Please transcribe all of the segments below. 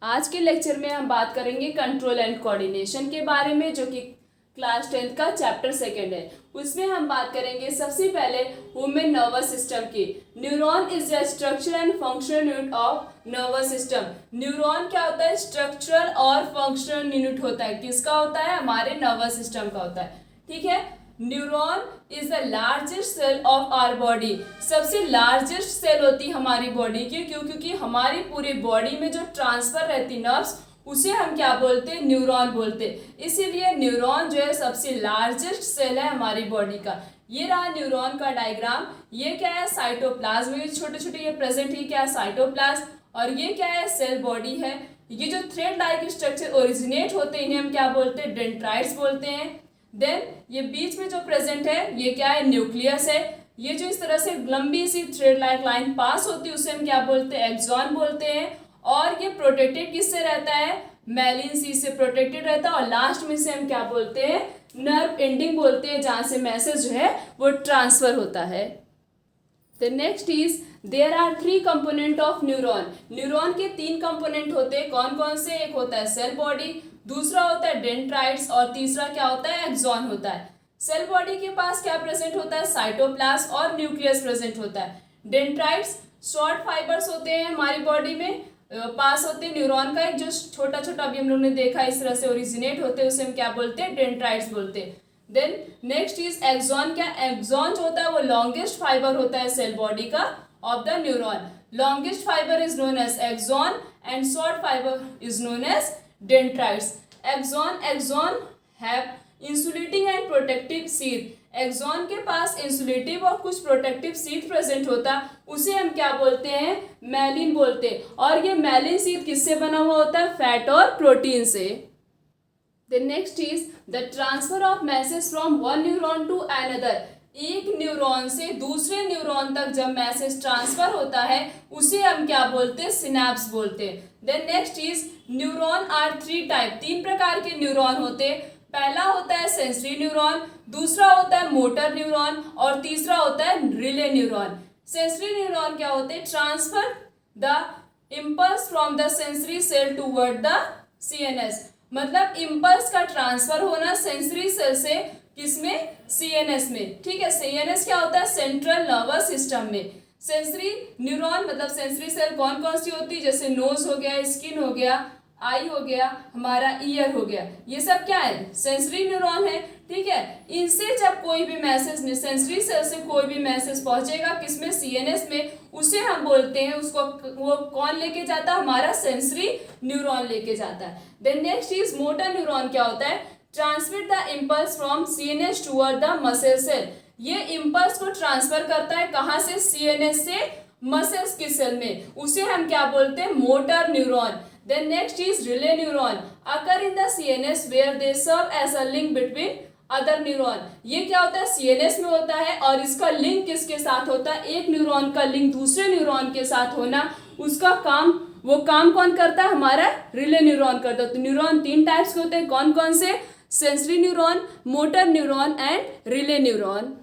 आज के लेक्चर में हम बात करेंगे कंट्रोल एंड कोऑर्डिनेशन के बारे में, जो कि क्लास 10th का चैप्टर 2 है। उसमें हम बात करेंगे सबसे पहले ह्यूमन नर्वस सिस्टम की। Neuron is the structure and functional unit of nervous system. Neuron क्या होता है? स्ट्रक्चरल और फंक्शनल यूनिट होता है। किसका होता है? हमारे नर्वस सिस्टम का होता है। ठीक है। Neuron is the largest cell of our body. सबसे लार्जेस्ट सेल होती है हमारी बॉडी की। क्यों? क्योंकि हमारी पूरी बॉडी में जो ट्रांसफर रहती नर्व्स, उसे हम क्या बोलते हैं? न्यूरॉन बोलते हैं। इसीलिए न्यूरॉन जो है सबसे लार्जेस्ट सेल है हमारी बॉडी का। ये रहा न्यूरॉन का डायग्राम। ये क्या है? साइटोप्लाज्म में छोटे छोटे ये प्रेजेंट ही क्या है? साइटोप्लाज्म। और ये क्या है? सेल बॉडी है। ये जो थ्रेड लाइक स्ट्रक्चर ओरिजिनेट होते हैं, इन्हें हम क्या बोलते हैं? डेंड्राइट्स बोलते हैं। देन ये बीच में जो प्रेजेंट है, ये क्या है? न्यूक्लियस है। ये जो इस तरह से लंबी सी थ्रेड लाइक लाइन पास होती है, उसे हम क्या बोलते हैं? एक्सॉन बोलते हैं। और ये प्रोटेक्टेड किससे रहता है? मैलिन सी से प्रोटेक्टेड रहता है। और लास्ट में से हम क्या बोलते हैं? नर्व एंडिंग बोलते हैं, जहां से मैसेज जो है वो ट्रांसफर होता है। The next is there are 3 component of neuron. Neuron के 3 कंपोनेंट होते हैं। कौन कौन से? एक होता है सेल बॉडी, दूसरा होता है डेंड्राइट्स, और तीसरा क्या होता है? एक्सॉन होता है। सेल बॉडी के पास क्या प्रेजेंट होता है? साइटोप्लाज्म और न्यूक्लियस प्रेजेंट होता है। डेंड्राइट्स शॉर्ट फाइबर्स होते हैं हमारी बॉडी में, पास होते हैं न्यूरॉन का एक जो छोटा छोटा अभी हम लोगों ने देखा इस तरह से ओरिजिनेट होते हैं, उसे हम क्या बोलते हैं? डेंड्राइट्स बोलते हैं। Then next is axon. क्या? एक्सॉन जो होता है वो लॉन्गेस्ट फाइबर होता है सेल बॉडी का of the neuron. Longest fibre is known as axon and short fibre is known as dendrites. Axon have insulating and protective sheath. Axon के पास इंसुलेटिव और कुछ प्रोटेक्टिव शीथ प्रेजेंट होता है, उसे हम क्या बोलते हैं? मैलिन बोलते हैं। और ये मैलिन शीथ किससे बना हुआ होता है? फैट और प्रोटीन से। The next is the transfer of message from one neuron to another. एक न्यूरॉन से दूसरे न्यूरॉन तक जब मैसेज ट्रांसफर होता है, उसे हम क्या बोलते हैं? सिनैप्स बोलते हैं। Then next is neuron are 3 type. 3 प्रकार के न्यूरॉन होते हैं। पहला होता है सेंसरी न्यूरॉन, दूसरा होता है मोटर न्यूरॉन, और तीसरा होता है रिले न्यूरॉन। सेंसरी न्यूरॉन क्या होते हैं? Transfer the impulse from the sensory cell toward the CNS. मतलब इम्पल्स का ट्रांसफर होना सेंसरी सेल से किसमें? सीएनएस में। ठीक है। सीएनएस क्या होता है? सेंट्रल नर्वस सिस्टम में। सेंसरी न्यूरॉन मतलब सेंसरी सेल कौन कौन सी होती है? जैसे नोज हो गया, स्किन हो गया, आई हो गया, हमारा ईयर हो गया, ये सब क्या है? सेंसरी न्यूरॉन है। ठीक है। इनसे जब कोई भी मैसेज सेंसरी सेल से कोई भी मैसेज पहुंचेगा किसमें? सीएनएस में, उसे हम बोलते हैं, उसको वो कौन लेके जाता है? हमारा सेंसरी न्यूरॉन लेके जाता है। Then next is motor neuron. क्या होता है? Transmit the impulse from CNS toward the muscle cell. ये इम्पल्स को ट्रांसफर करता है कहाँ से? सीएनएस से मसल्स की सेल में, उसे हम क्या बोलते हैं? Motor neuron. Then next is relay neuron occur in the CNS where they serve as a link between other neuron। ये क्या होता है? CNS में होता है, और इसका लिंक किसके साथ होता है? एक न्यूरॉन का लिंक दूसरे न्यूरॉन के साथ होना, उसका काम, वो काम कौन करता है? हमारा रिले न्यूरॉन करता है। तो न्यूरॉन 3 टाइप्स के होते हैं। कौन कौन से? Sensory neuron, motor neuron and relay neuron.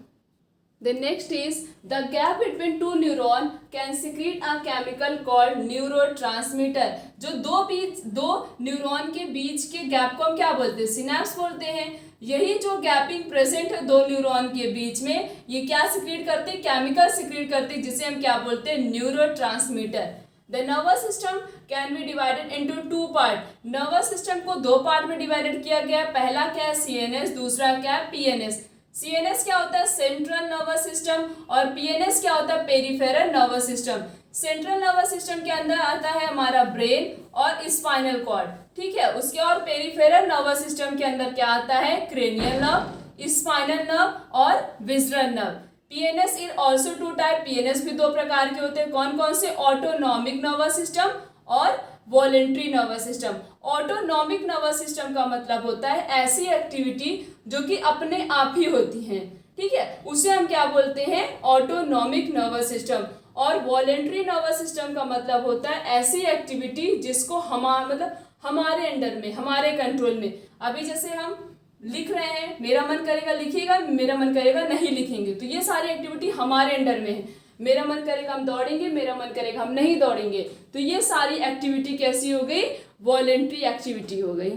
The next is the gap between 2 neuron can secrete a chemical called neurotransmitter। जो दो न्यूरॉन के बीच के गैप को हम क्या बोलते हैं? सिनैप्स बोलते हैं। यही जो गैपिंग प्रेजेंट है 2 न्यूरॉन के बीच में, ये क्या सिक्रीट करते हैं? केमिकल सिक्रीट करते हैं, जिसे हम क्या बोलते हैं? Neurotransmitter. The nervous system can be divided into 2 part. Nervous system को 2 पार्ट में डिवाइडेड किया गया। पहला क्या है? सीएनएस, दूसरा क्या है? पीएनएस। सीएनएस क्या होता है? सेंट्रल नर्वस सिस्टम, और पीएनएस क्या होता है? Peripheral nervous system. Central nervous system के अंदर आता है हमारा ब्रेन और स्पाइनल कॉर्ड। ठीक है। उसके और पेरिफेरल नर्वस सिस्टम के अंदर क्या आता है? क्रेनियल नर्व, स्पाइनल नर्व और visceral nerve. PNS is also 2 type. PNS भी 2 प्रकार के होते हैं। कौन कौन से? ऑटोनॉमिक नर्वस सिस्टम और voluntary nervous system. Autonomic nervous system का मतलब होता है ऐसी एक्टिविटी जो कि अपने आप ही होती हैं। ठीक है। उसे हम क्या बोलते हैं? Autonomic nervous system. और वॉलेंट्री नर्वस सिस्टम का मतलब होता है ऐसी एक्टिविटी जिसको मतलब हमारे अंडर में, हमारे कंट्रोल में। अभी जैसे हम लिख रहे हैं, मेरा मन करेगा लिखिएगा, मेरा मन करेगा नहीं लिखेंगे, तो ये सारी एक्टिविटी हमारे अंडर में है। मेरा मन करेगा हम दौड़ेंगे, मेरा मन करेगा हम नहीं दौड़ेंगे। तो ये सारी एक्टिविटी कैसी हो गई, वॉलेंट्री एक्टिविटी हो गई।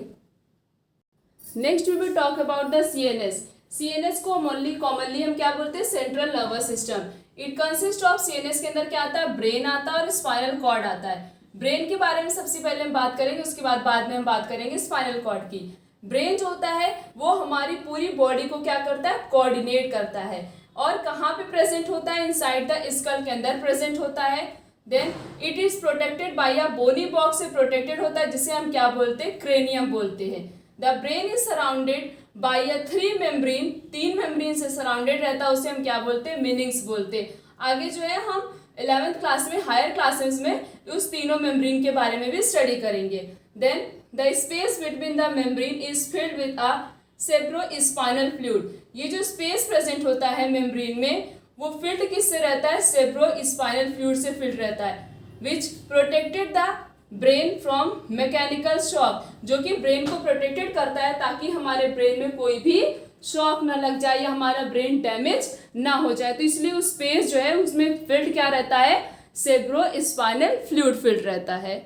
Next we will talk about the CNS. CNS को कॉमनली हम क्या बोलते हैं, central nervous system. It consist of, CNS के अंदर क्या आता है, ब्रेन आता है और स्पाइनल कॉर्ड आता है। ब्रेन के बारे में सबसे पहले हम बात करेंगे, उसके बाद में हम बात करेंगे स्पाइनल कॉर्ड की। ब्रेन जो होता है वो हमारी पूरी बॉडी को क्या करता है, कोऑर्डिनेट करता है। और कहाँ पे प्रेजेंट होता है, इनसाइड द स्कल के अंदर प्रेजेंट होता है। Then it is protected by a bony box से प्रोटेक्टेड होता है, जिसे हम क्या बोलते हैं, क्रेनियम बोलते हैं। The brain is surrounded by a 3 membrane, 3 membrane से सराउंडेड रहता है, उसे हम क्या बोलते हैं, मीनिंग्स बोलते हैं। आगे जो है हम 11th क्लास में, हायर क्लासेस में उस तीनों मेम्ब्रेन के बारे में भी स्टडी करेंगे। Then the space between the membrane is filled with a cerebrospinal fluid. ये जो स्पेस प्रेजेंट होता है मेम्ब्रेन में, वो फिल्ड किससे रहता है, सेरेब्रोस्पाइनल फ्लूइड से फिल्ड रहता है, which protected the brain from mechanical shock, जो कि ब्रेन को प्रोटेक्टेड करता है ताकि हमारे ब्रेन में कोई भी शॉक ना लग जाए या हमारा ब्रेन डैमेज ना हो जाए। तो इसलिए उस स्पेस जो है उसमें फिल्ड क्या रहता है, सेरेब्रोस्पाइनल फ्लूइड फिल्ड रहता है।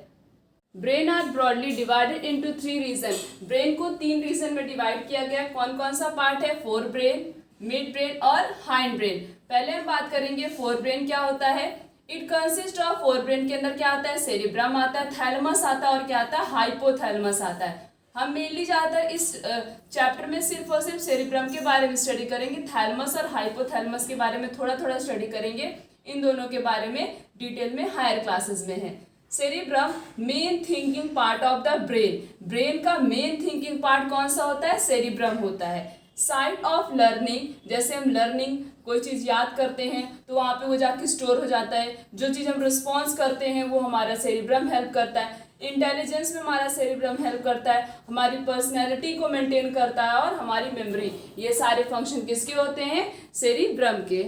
Brain are broadly divided into 3 region. Brain को 3 रीजन में डिवाइड किया गया। कौन कौन सा पार्ट है, फोर ब्रेन, मिड ब्रेन और हाइंड ब्रेन। पहले हम बात करेंगे फोर ब्रेन क्या होता है। It consist of, fore brain के अंदर क्या आता है, सेरिब्रम आता है, थैलेमस आता है और क्या आता है, हाइपोथैलेमस आता है। हम मेनली ज़्यादातर इस चैप्टर में सिर्फ और सिर्फ सेरिब्रम के बारे में स्टडी करेंगे। थैलेमस और हाइपोथैलेमस के बारे में थोड़ा थोड़ा स्टडी करेंगे। इन दोनों के बारे में डिटेल में हायर क्लासेस में है। Cerebrum main thinking part of the brain. Brain का मेन थिंकिंग पार्ट कौन सा होता है, सेरिब्रम होता है। साइट ऑफ लर्निंग, जैसे हम लर्निंग कोई चीज़ याद करते हैं तो वहाँ पे वो जाके स्टोर हो जाता है। जो चीज़ हम रिस्पॉन्स करते हैं वो हमारा सेरिब्रम हेल्प करता है। इंटेलिजेंस में हमारा सेरिब्रम हेल्प करता है, हमारी पर्सनैलिटी को मेंटेन करता है और हमारी मेमोरी, ये सारे फंक्शन किसके होते हैं, सेरिब्रम के।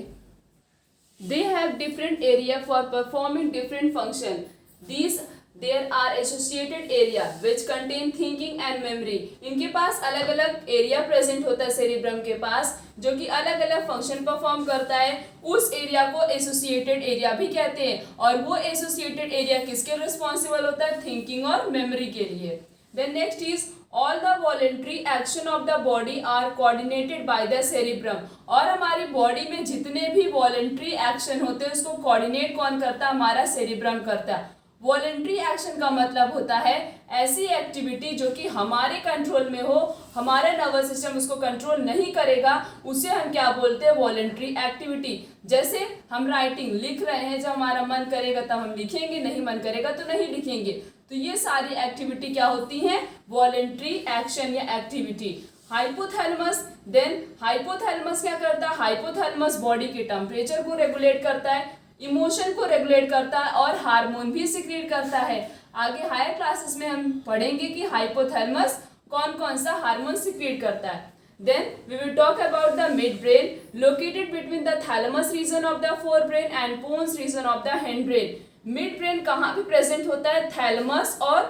They have different area for performing different function. These there are associated area which contain thinking and memory। इनके पास अलग अलग एरिया प्रेजेंट होता है सेरिब्रम के पास, जो कि अलग अलग फंक्शन परफॉर्म करता है। उस एरिया को एसोसिएटेड एरिया भी कहते हैं। और वो एसोसिएटेड एरिया किसके रिस्पॉन्सिबल होता है, थिंकिंग और मेमोरी के लिए। Then next is all the voluntary action of the body are coordinated by the cerebrum. और हमारी बॉडी में जितने भी वॉलेंट्री एक्शन होते हैं उसको कोऑर्डिनेट कौन करता है, हमारा सेरिब्रम करता है। वॉलेंट्री एक्शन का मतलब होता है ऐसी एक्टिविटी जो कि हमारे कंट्रोल में हो, हमारा नर्वस सिस्टम उसको कंट्रोल नहीं करेगा, उसे हम क्या बोलते हैं, वॉलेंट्री एक्टिविटी। जैसे हम राइटिंग लिख रहे हैं, जब हमारा मन करेगा तब हम लिखेंगे, नहीं मन करेगा तो नहीं लिखेंगे। तो ये सारी एक्टिविटी क्या होती हैं, वॉलेंट्री एक्शन या एक्टिविटी। हाइपोथैलेमस, देन हाइपोथैलेमस क्या करता है, हाइपोथैलेमस बॉडी के टेम्परेचर को रेगुलेट करता है, इमोशन को रेगुलेट करता है और हार्मोन भी सिक्रीट करता है। आगे हायर क्लासेस में हम पढ़ेंगे कि हाइपोथैलेमस कौन कौन सा हार्मोन सिक्रीट करता है। Then we will talk about the midbrain, located between the thalamus region of the forebrain and pons region of the hindbrain. Midbrain कहाँ पे प्रेजेंट होता है, थैलेमस और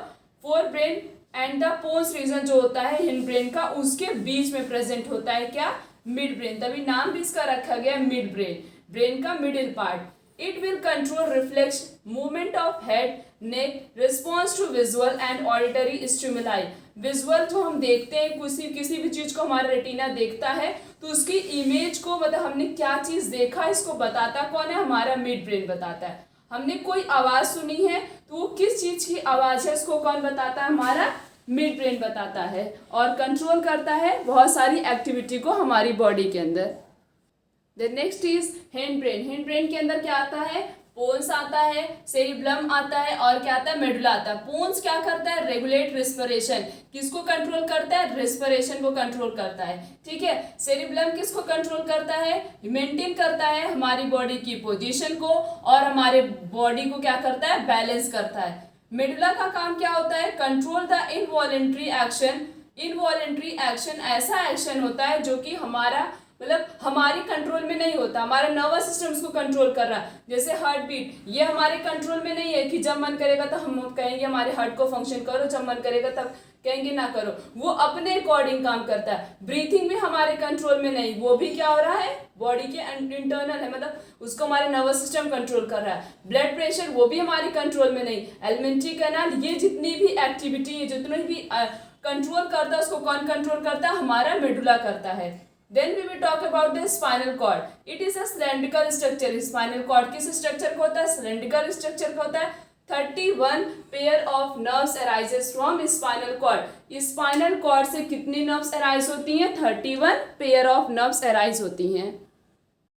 forebrain and the pons region जो होता है hind brain का, उसके बीच में प्रेजेंट होता है क्या, मिड ब्रेन। तभी नाम भी इसका रखा गया मिड ब्रेन, ब्रेन का middle part. It will control reflex, movement of head, neck, response to visual and auditory stimuli। Visual जो हम देखते हैं, किसी भी चीज को हमारा रेटिना देखता है तो उसकी इमेज को, मतलब हमने क्या चीज देखा इसको बताता कौन है, हमारा मिड ब्रेन बताता है। हमने कोई आवाज सुनी है तो वो किस चीज की आवाज है उसको कौन बताता है, हमारा मिड ब्रेन बताता है और कंट्रोल करता है बहुत सारी एक्टिविटी को हमारी बॉडी के अंदर। The next is hind brain. Hind brain के अंदर क्या आता है, पोन्स आता है, सेरिब्लम आता है और क्या आता है, मेडुला आता है। पोन्स क्या करता है, रेगुलेट रिस्पिरेशन, किसको कंट्रोल करता है, रिस्पिरेशन को कंट्रोल करता है, ठीक है। सेरिब्लम किसको कंट्रोल करता है, मेंटेन करता है हमारी बॉडी की पोजीशन को और हमारे बॉडी को क्या करता है, बैलेंस करता है। मेडुला का काम क्या होता है, control the involuntary action. Involuntary action ऐसा एक्शन होता है जो कि हमारा मतलब हमारे कंट्रोल में नहीं होता, हमारा नर्वस सिस्टम उसको कंट्रोल कर रहा है। जैसे हार्ट बीट, ये हमारे कंट्रोल में नहीं है कि जब मन करेगा तो हम कहेंगे हमारे हार्ट को फंक्शन करो, जब मन करेगा तब कहेंगे ना करो, वो अपने अकॉर्डिंग काम करता है। ब्रीथिंग भी हमारे कंट्रोल में नहीं, वो भी क्या हो रहा है, बॉडी के इंटरनल है, मतलब उसको हमारे नर्वस सिस्टम कंट्रोल कर रहा है। ब्लड प्रेशर वो भी हमारे कंट्रोल में नहीं। एलिमेंट्री कैनाल, ये जितनी भी एक्टिविटी है, जितनी भी कंट्रोल करता है, उसको कौन कंट्रोल करता है, हमारा मेडुला करता है। Then we will talk about the spinal cord. It is a cylindrical structure. Spinal cord किस स्ट्रक्चर का होता है, सिलेंड्रिकल स्ट्रक्चर का होता है। 31 pair of nerves arises from spinal cord. Spinal cord से कितनी नर्व्स अराइज होती हैं, 31 पेयर ऑफ नर्व्स अराइज होती हैं।